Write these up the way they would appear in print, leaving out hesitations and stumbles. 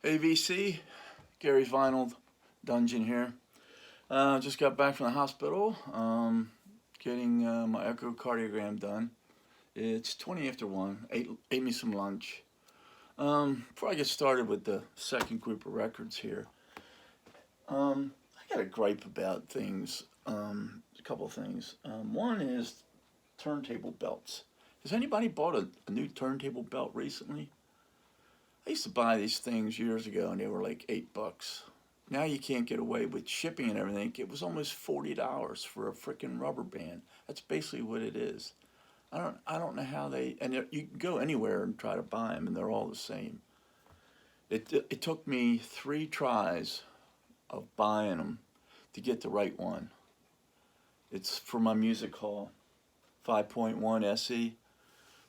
AVC, Gary's Vinyl Dungeon here. Just got back from the hospital, getting my echocardiogram done. It's 20 after 1. Ate me some lunch. Before I get started with the second group of records here, I got a gripe about things. A couple of things. One is turntable belts. Has anybody bought a new turntable belt recently? I used to buy these things years ago and they were like $8. Now you can't get away with shipping and everything. It was almost $40 for a freaking rubber band. That's basically what it is. I don't know how they, and you can go anywhere and try to buy them and they're all the same. It took me 3 tries of buying them to get the right one. It's for my music hall, 5.1 SE.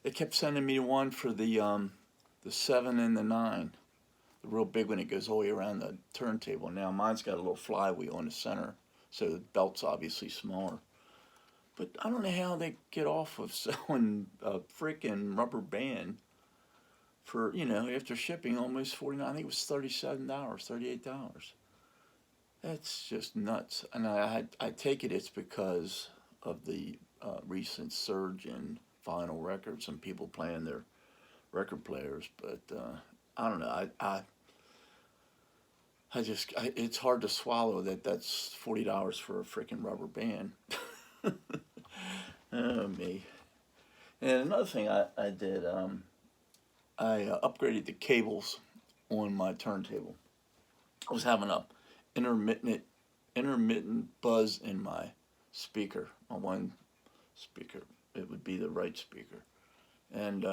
They kept sending me one for the 7 and the 9, the real big one. It goes all the way around the turntable. Now mine's got a little flywheel in the center, so the belt's obviously smaller. But I don't know how they get off of selling a freaking rubber band for, after shipping almost 49. I think it was $37, $38. That's just nuts. And I take it's because of the recent surge in vinyl records and people playing their record players, but I don't know. It's hard to swallow that that's $40 for a freaking rubber band. Oh me. And another thing I did, I upgraded the cables on my turntable. I was having a intermittent intermittent buzz in my speaker, my one speaker. It would be the right speaker, and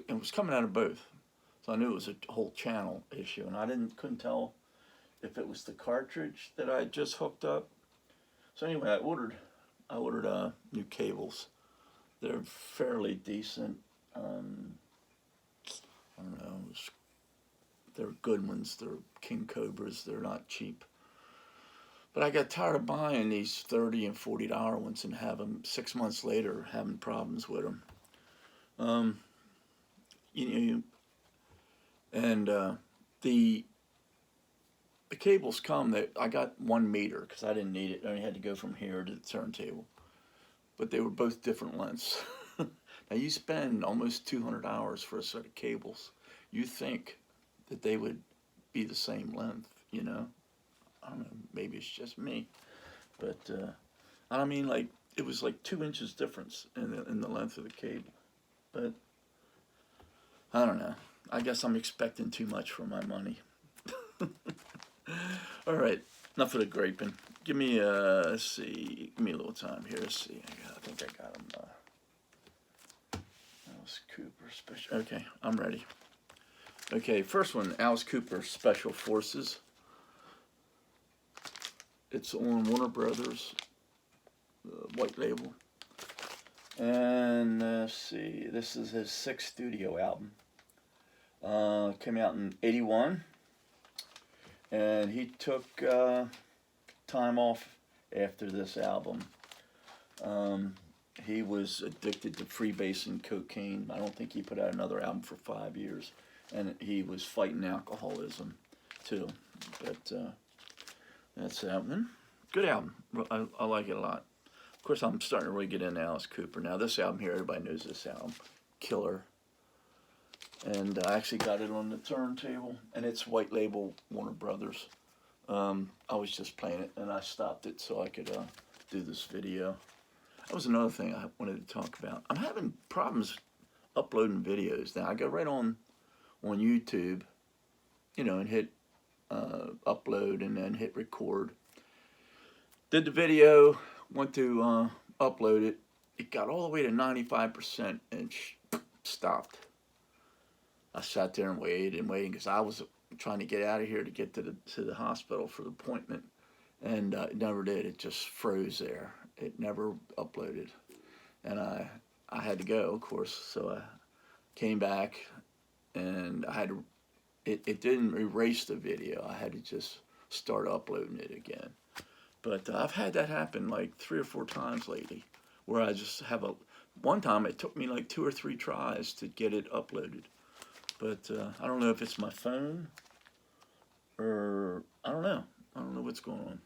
it was coming out of both. So I knew it was a whole channel issue, and I couldn't tell if it was the cartridge that I just hooked up. So anyway, I ordered new cables. They're fairly decent. I don't know. They're good ones. They're King Cobras. They're not cheap. But I got tired of buying these $30 and $40 ones and having 6 months later having problems with them. Um, you know, and the cables come. That I got 1 meter because I didn't need it. I only had to go from here to the turntable. But they were both different lengths. Now you spend almost $200 for a set of cables. You think that they would be the same length, I don't know, maybe it's just me, but I mean, like, it was like 2 inches difference in the length of the cable. But I don't know. I guess I'm expecting too much for my money. All right, enough of the graping. Give me let's see. Give me a little time here. Let's see. I think I got them. Alice Cooper special. Okay, I'm ready. Okay, first one, Alice Cooper Special Forces. It's on Warner Brothers, white label. And let's see, this is his 6th studio album. Came out in '81. And he took time off after this album. He was addicted to freebase cocaine. I don't think he put out another album for 5 years. And he was fighting alcoholism too. But that's that one. Good album. I like it a lot. Of course, I'm starting to really get into Alice Cooper now. This album here, everybody knows this album. Killer. And I actually got it on the turntable. And it's white label Warner Brothers. I was just playing it and I stopped it so I could do this video. That was another thing I wanted to talk about. I'm having problems uploading videos now. I go right on YouTube, and hit upload and then hit record. Did the video, went to upload it. It got all the way to 95% and stopped. I sat there and waited because I was trying to get out of here to get to the hospital for the appointment, and it never did. It just froze there. It never uploaded, and I had to go, of course. So I came back, and I had to. It didn't erase the video. I had to just start uploading it again. But I've had that happen like 3 or 4 times lately, where I just have one time it took me like 2 or 3 tries to get it uploaded. But I don't know if it's my phone or I don't know. I don't know what's going on.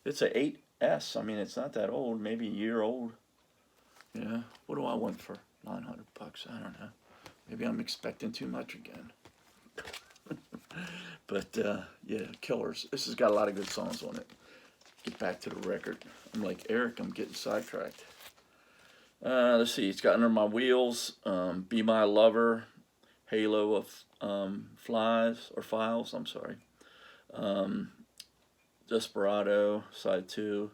It's a 8S. I mean, it's not that old. Maybe a year old. Yeah. What do I want for $900? I don't know. Maybe I'm expecting too much again. But yeah, killers. This has got a lot of good songs on it. Get back to the record. I'm like Eric. I'm getting sidetracked. Let's see. It's got Under My Wheels, Be My Lover, Halo of Files. I'm sorry. Desperado, Side 2,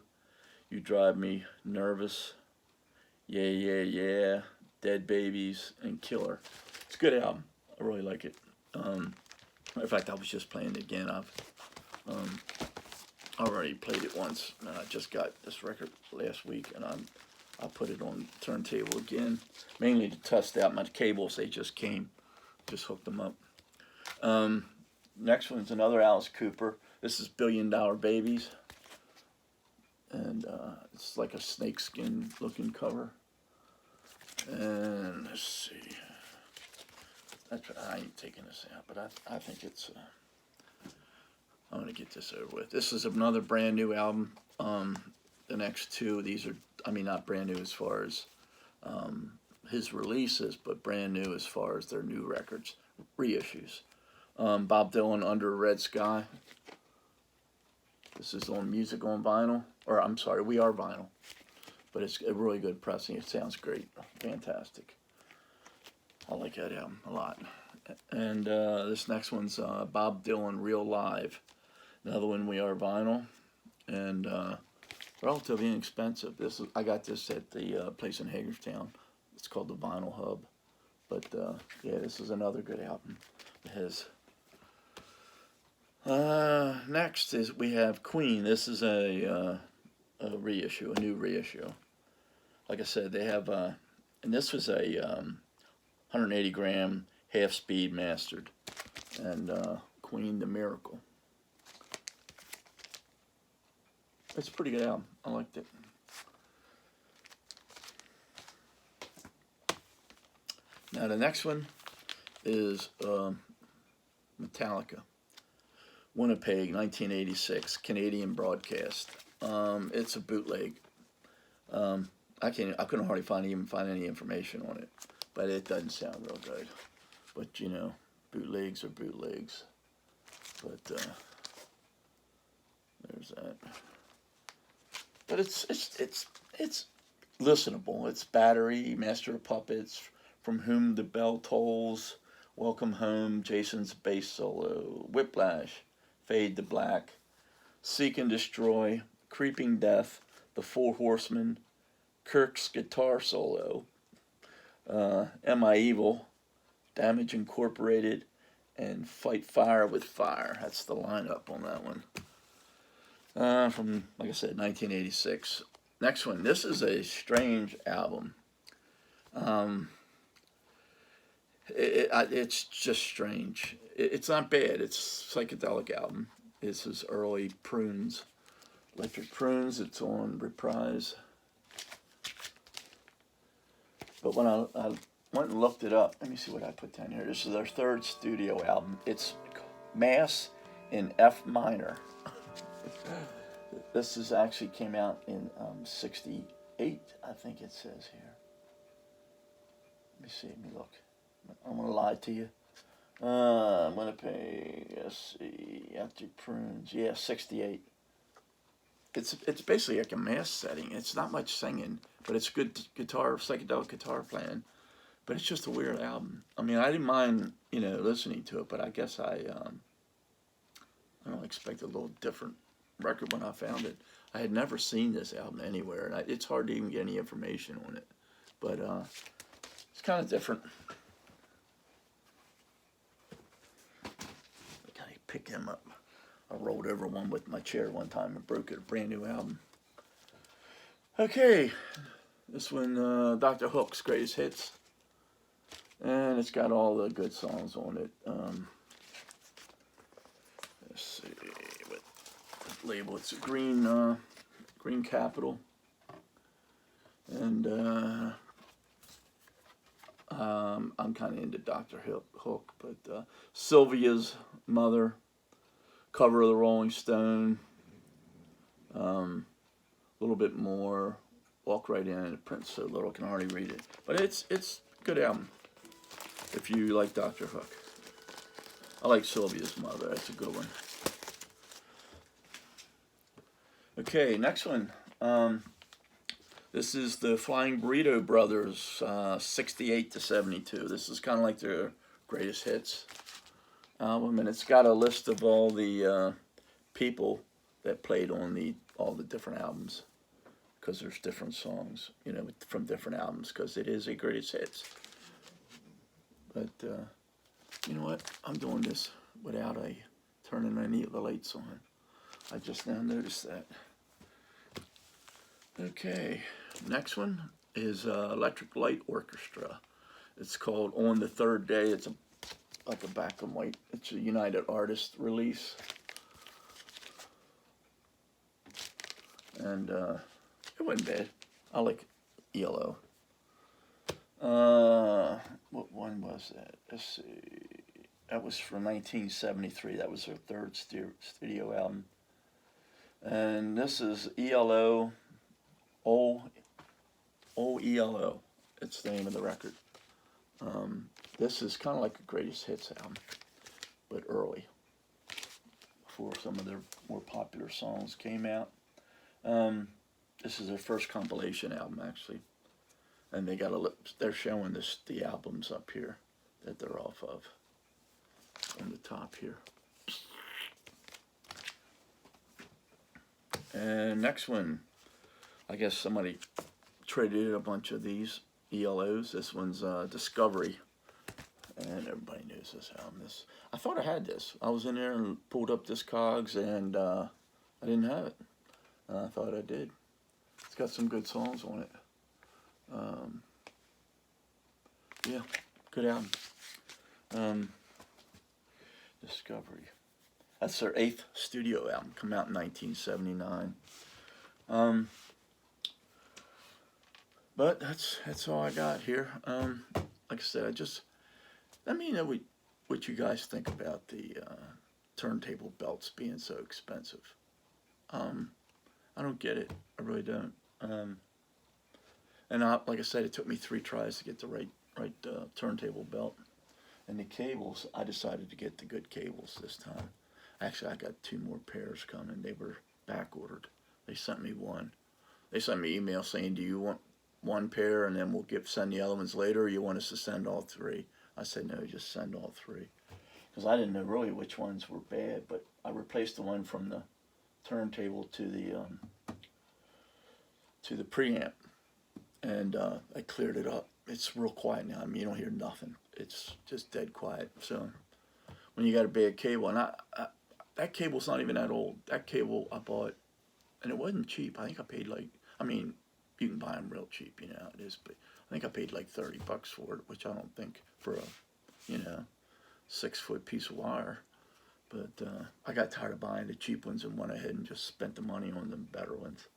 You Drive Me Nervous, Yeah, Yeah, Yeah, Dead Babies, and Killer. It's a good album. I really like it. In fact, I was just playing it again. I've already played it once. I just got this record last week, and I put it on turntable again, mainly to test out my cables. They just came, just hooked them up. Next one's another Alice Cooper. This is $1 Billion Babies, and it's like a snakeskin looking cover. And let's see. I ain't taking this out, but I think it's. I'm gonna get this over with. This is another brand new album. The next two, these are, I mean, not brand new as far as his releases, but brand new as far as their new records, reissues. Bob Dylan, Under a Red Sky. This is on Music on Vinyl, or I'm sorry, We Are Vinyl. But it's a really good pressing. It sounds great, fantastic. I like that album a lot. And this next one's Bob Dylan, Real Live. Another one, We Are Vinyl, and relatively inexpensive. I got this at the place in Hagerstown. It's called the Vinyl Hub. But yeah, this is another good album of his. Next is we have Queen. This is a reissue, a new reissue. Like I said, they have, and this was a 180 gram half speed mastered, and Queen, The Miracle. It's a pretty good album. I liked it. Now the next one is Metallica. Winnipeg, 1986, Canadian broadcast. It's a bootleg. I couldn't hardly find any information on it, but it doesn't sound real good. But you know, bootlegs are bootlegs. But there's that. But it's listenable. It's Battery, Master of Puppets, From Whom the Bell Tolls, Welcome Home, Jason's bass solo, Whiplash, Fade to Black, Seek and Destroy, Creeping Death, The Four Horsemen, Kirk's guitar solo, Am I Evil, Damage Incorporated, and Fight Fire with Fire. That's the lineup on that one. From, like I said, 1986. Next one. This is a strange album. It's just strange. It's not bad. It's a psychedelic album. This is early Prunes. Electric Prunes. It's on Reprise. But when I went and looked it up, let me see what I put down here. This is their third studio album. It's Mass in F minor. This is actually came out in 68, I think it says here. Let me see, let me look. I'm going to lie to you. I'm going to pay, let's see, after Prunes. Yeah, 68. It's basically like a mass setting. It's not much singing, but it's good guitar, psychedelic guitar playing. But it's just a weird album. I mean, I didn't mind, listening to it, but I guess I don't know, expected a little different record when I found it. I had never seen this album anywhere, and it's hard to even get any information on it. But it's kind of different. I kind of picked him up. I rolled over one with my chair one time and broke it. A brand new album. Okay, this one, Dr. Hook's Greatest Hits. And it's got all the good songs on it. Let's see what label. It's a green Capital. And I'm kind of into Dr. Hook, but Sylvia's Mother, cover of the Rolling Stone, a little bit more, Walk Right In, it prints so little can hardly read it. But it's a good album if you like Dr. Hook. I like Sylvia's Mother, that's a good one. Okay, next one. This is the Flying Burrito Brothers, 68 to 72. This is kind of like their greatest hits album, and it's got a list of all the people that played on all the different albums, because there's different songs, you know, from different albums, because it is a greatest hits. But you know what? I'm doing this without turning any of the lights on. I just now noticed that. Okay, next one is Electric Light Orchestra. It's called On the Third Day. It's like a black and white. It's a United Artists release. And it wasn't bad. I like ELO. What one was that? Let's see. That was from 1973. That was their third studio album. And this is ELO. ELO. It's the name of the record. This is kind of like a greatest hits album, but early, before some of their more popular songs came out. This is their first compilation album, actually, and they're showing the albums up here that they're off of on the top here. And next one, I guess somebody traded a bunch of these ELOs. This one's Discovery, and everybody knows this album. I thought I had this. I was in there and pulled up Discogs, and I didn't have it. I thought I did. It's got some good songs on it. Yeah, good album. Discovery. That's their 8th studio album, come out in 1979. But that's all I got here. Like I said, let me know what you guys think about the turntable belts being so expensive. I don't get it. I really don't. And like I said, it took me 3 tries to get the right turntable belt. And the cables, I decided to get the good cables this time. Actually, I got 2 more pairs coming. They were back ordered. They sent me one. They sent me email saying, "Do you want 1 pair and then we'll send the other ones later, or you want us to send all 3?" I said, "No, just send all 3." Because I didn't know really which ones were bad, but I replaced the one from the turntable to the preamp, and I cleared it up. It's real quiet now. I mean, you don't hear nothing. It's just dead quiet. So when you got a bad cable, and that cable's not even that old. That cable I bought, and it wasn't cheap. I think I paid you can buy them real cheap, you know how it is, but I think I paid like $30 for it, which I don't think for a 6-foot piece of wire. But I got tired of buying the cheap ones and went ahead and just spent the money on the better ones.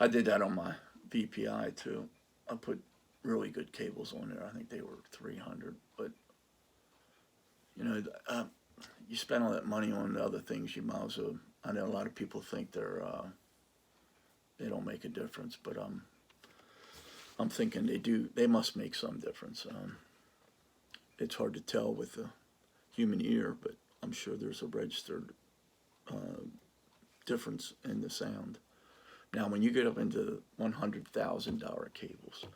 I did that on my VPI too. I put really good cables on there. I think they were 300, but you spend all that money on the other things, you might as well. I know a lot of people think they don't make a difference, but I'm thinking they do. They must make some difference. It's hard to tell with the human ear, but I'm sure there's a registered difference in the sound. Now, when you get up into $100,000 cables,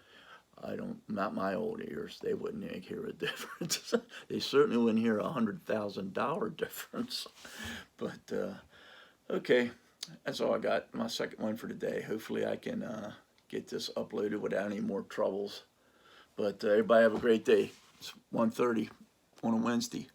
not my old ears, they wouldn't hear a difference. They certainly wouldn't hear $100,000 difference. But, okay, that's all I got. My second one for today. Hopefully I can get this uploaded without any more troubles. But everybody have a great day. It's 1:30 on a Wednesday.